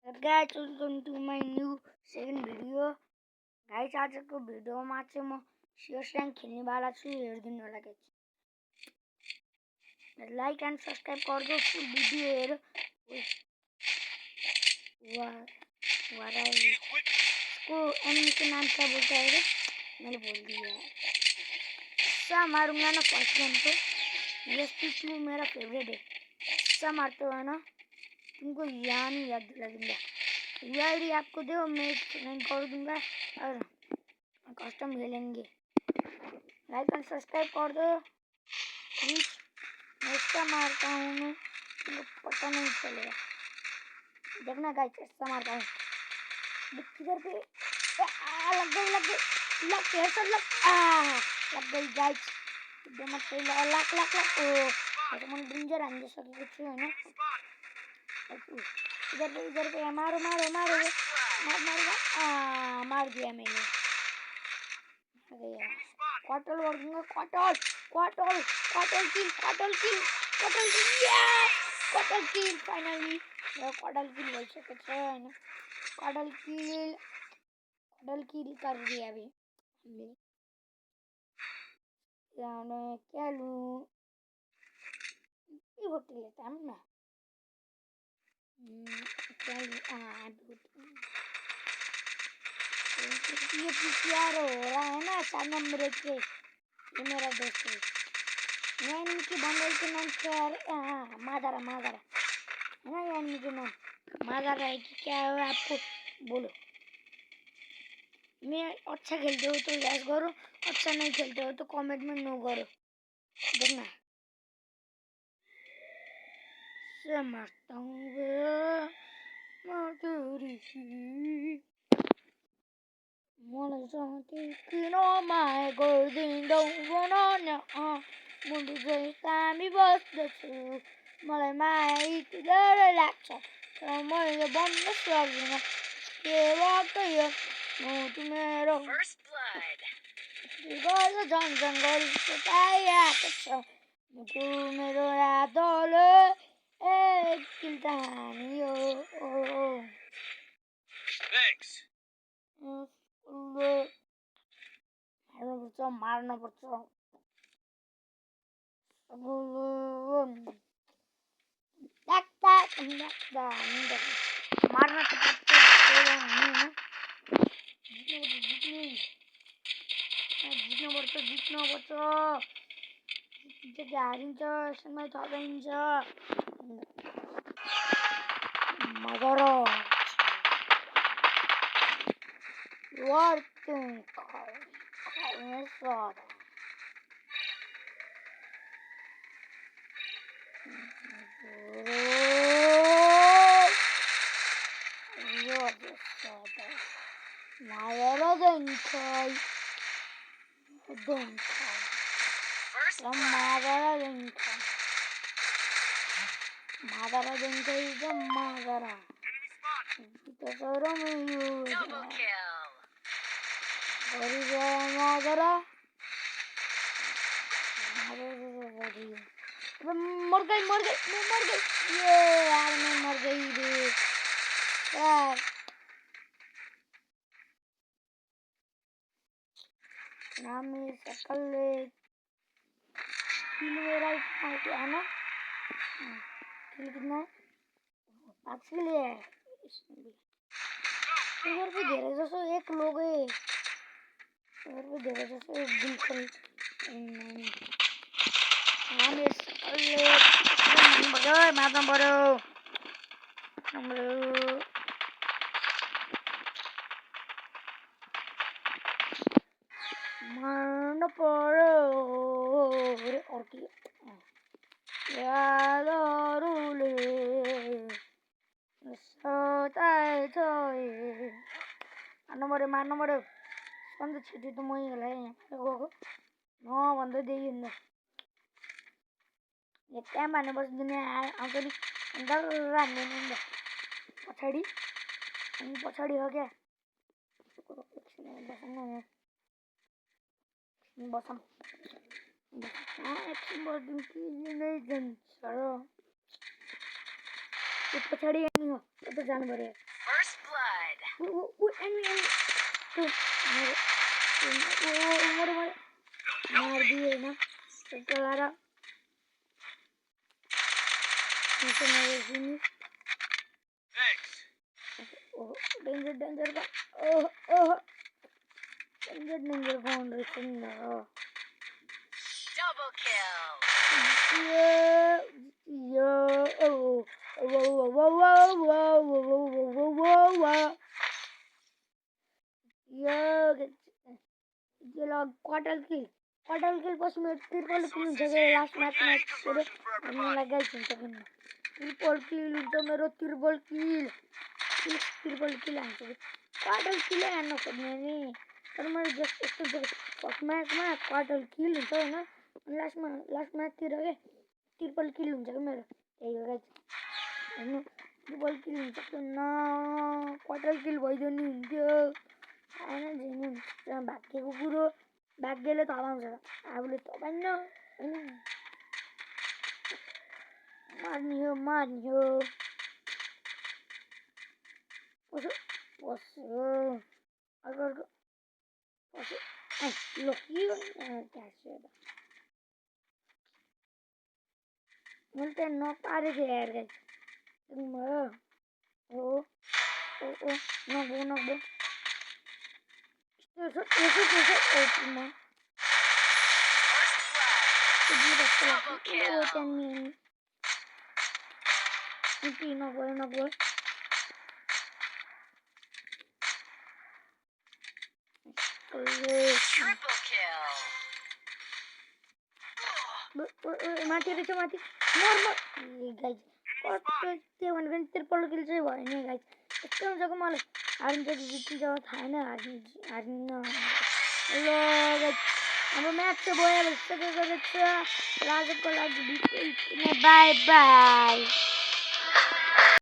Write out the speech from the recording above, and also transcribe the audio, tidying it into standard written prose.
Guys, welcome to my new second video. Guys, आजको भिडियोमा चाहिँ म सिएसएन खेल्नेवाला छु, हेर्दिनु होला गाइस. लाइक एन्ड सब्स्क्राइब गर्दै फुल भिडियो हेर. इसको एनिमी का नाम क्या बोलता है? मैंने बोल दिया. सा मारूंगा ना फर्स्ट गेम पे. SP2 मेरा फेवरेट है. सा मारते हो ना तुमको यहाँ नहीं याद दिला दूंगा. आईडी आपको दो, मैं एक्सप्लेन कर दूंगा और कस्टम खेलेंगे. लाइक एंड सब्सक्राइब कर दो प्लीज. ऐसा मारता हूँ मैं, तुमको पता नहीं चलेगा. देखना गाइस, ऐसा मारता हूँ. किधर पे लग गई सब लग गई गाइस. मत लग ओ तो मन डेंजर आने सके कुछ है ना. इधर पे मारो मार दिया मैंने. क्वार्टर वर्किंग क्वार्टर किल फाइनली. क्वार्टर किल बोल सकते हैं ना. क्वार्टर किल कर दिया अभी हमने. क्या लूं, ये होटल लेता हम ना. ये प्यार हो रहा है ना 4 नंबर के. ये मेरा दोस्त है. मैं इनकी बंडल के नाम क्या मादारा है ना. यार मुझे नाम मादारा है कि क्या है आपको बोलो. मैं अच्छा खेलते हो तो यस करो, अच्छा नहीं खेलते हो तो कमेंट में नो करो. देखना समझता हूँ मलाई साथी किन माया गर्दिनौ भन न. मुटु चाहिँ तामी बस्दछु. मलाई माया यति लाग्छ तर मैले भन्न सक्दिनँ के भएको यो. मुटु मेरो झन् गरिसकाइएको छ. मुटु मेरो यादले किल तानियो. मार्न पर्छ. मार्न त जित्नु पर्छ. हारिन्छ यसमा थपिन्छ. मगर वर्किङ Madara मर गई. ये यार मैं मर गई रे यार. नाम में सकल मेरा है ना. कितना एक्चुअली है इधर भी धेरै जसो एक लोग है. इधर भी धेरै जसो बिल्कुल हामी सकलले मार्न पर्यो. मार्न पर्यो अर्की यादहरूले सताएछ. मार्नु पर्यो. अन्त छिटो त मै होला यहाँ गएको नभन्दै देखिन्न. एक टाइम हान्ने बस्दिने आउँछ नि डल्ला हान्ने नि त पछाडि हो क्या. बसम एकछिन बस्दिउँ कि नै जान्छ र. त्यो पछाडि एनिमी हो उता जानु पर्यो First blood. एनिमी त्यो मर मारिदिए होइन चलाएर Thanks. डेन्जर डेन्जर ओह डेन्जर गाउँ रहेछ नि Double kill. क्वार्टर किल पछि मेरो ट्रिपल किल हुन्छ कि लास्ट म्याचमा हामीलाई गाइस हुन्छ किन ट्रिपल किल हुन्छ मेरो ट्रिपल किल हान्छ क्वार्टर किलै हान्न खोज्ने नि तर मैले जस्तो यस्तो फर्स्ट म्याचमा क्वार्टर किल हुन्छ होइन लास्ट म्याचतिर के ट्रिपल किल हुन्छ कि मेरो त्यही हो गाइस होइन ट्रिपल किल हुन्छ कि न क्वार्टर किल भइदियो नि हुन्थ्यो होइन झिनु भाग्यको कुरो भाग्यले थपाउँछ आफूले थपाइन्न होइन मार्ने हो पस्यो अर्को पस्यो ल मैले त्यहाँ नपारेको यार गाइस हो नगो नगो Triple kill. माथि रहेछ माथि मर गाइस कस्तो त्यो भनेको नि ट्रिपल किल चाहिँ भयो नि गाइस यस्तो हुन्छ कि मलाई हारिन्छ कि जितिन्छ थाहा छैन हारिन्न ल गाइस हाम्रो म्याच चाहिँ भयो भइसकेको रहेछ र आजको लागि बाई बाई